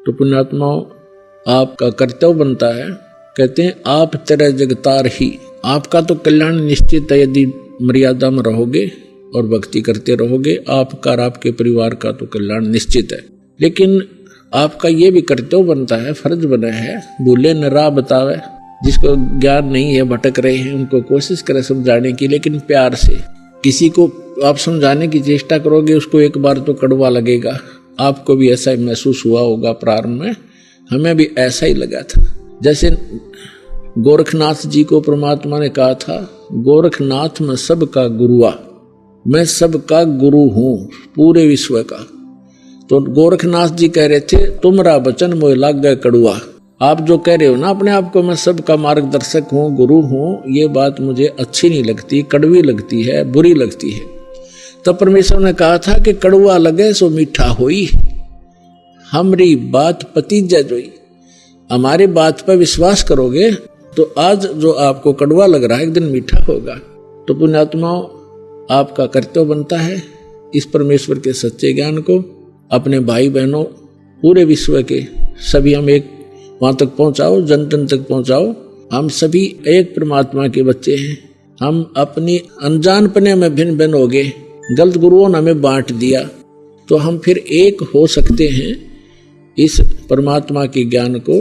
तो पुण्यात्माओं, आपका कर्तव्य बनता है, कहते हैं आप तेरे जगतार ही, आपका तो कल्याण निश्चित है यदि मर्यादा में रहोगे और भक्ति करते रहोगे, आपका और आपके परिवार का तो कल्याण निश्चित है। लेकिन आपका ये भी कर्तव्य बनता है, फर्ज बना है, भूले न राह बतावे, जिसको ज्ञान नहीं है, भटक रहे हैं, उनको कोशिश करें समझाने की, लेकिन प्यार से। किसी को आप समझाने की चेष्टा करोगे, उसको एक बार तो कड़वा लगेगा। आपको भी ऐसा ही महसूस हुआ होगा प्रारंभ में, हमें भी ऐसा ही लगा था। जैसे गोरखनाथ जी को परमात्मा ने कहा था, गोरखनाथ मैं सबका गुरुआ, मैं सबका गुरु हूँ पूरे विश्व का। तो गोरखनाथ जी कह रहे थे, तुमरा वचन मोह लागे कड़ुआ। आप जो कह रहे हो ना अपने आप को मैं सबका मार्गदर्शक हूँ, गुरु हूँ, ये बात मुझे अच्छी नहीं लगती, कड़वी लगती है, बुरी लगती है। तब परमेश्वर ने कहा था कि कड़ुआ लगे सो मीठा होई, हमारी बात पतीजा जोई। हमारी बात पर विश्वास करोगे तो आज जो आपको कड़वा लग रहा है एक दिन मीठा होगा। तो पुण्यात्माओं, आपका कर्तव्य बनता है इस परमेश्वर के सच्चे ज्ञान को अपने भाई बहनों पूरे विश्व के सभी हम एक वहां तक पहुंचाओ, जन जन तक पहुंचाओ। हम सभी एक परमात्मा के बच्चे हैं। हम अपनी अनजानपने में भिन्न भिन्न हो गए, गलत गुरुओं ने हमें बांट दिया, तो हम फिर एक हो सकते हैं। इस परमात्मा के ज्ञान को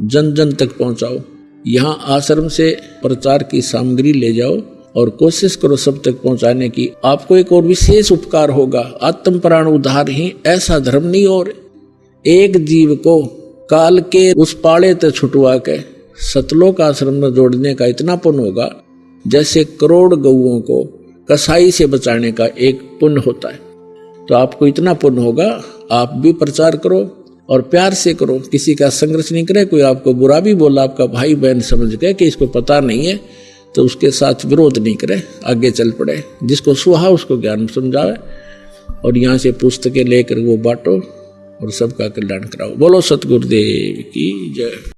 जन जन तक पहुंचाओ। यहाँ आश्रम से प्रचार की सामग्री ले जाओ और कोशिश करो सब तक पहुंचाने की। आपको एक और विशेष उपकार होगा, आत्म प्राण उद्धार ही ऐसा धर्म नहीं और एक जीव को काल के उस पाड़े तक छुटवा के सतलोक आश्रम में जोड़ने का इतना पुण्य होगा जैसे करोड़ गौओं को कसाई से बचाने का एक पुण्य होता है। तो आपको इतना पुण्य होगा, आप भी प्रचार करो और प्यार से करो, किसी का संघर्ष नहीं करे। कोई आपको बुरा भी बोला, आपका भाई बहन समझ के कि इसको पता नहीं है, तो उसके साथ विरोध नहीं करे, आगे चल पड़े। जिसको सुहा उसको ज्ञान समझावे और यहाँ से पुस्तकें लेकर वो बांटो और सबका कल्याण कराओ। बोलो सतगुरुदेव की जय।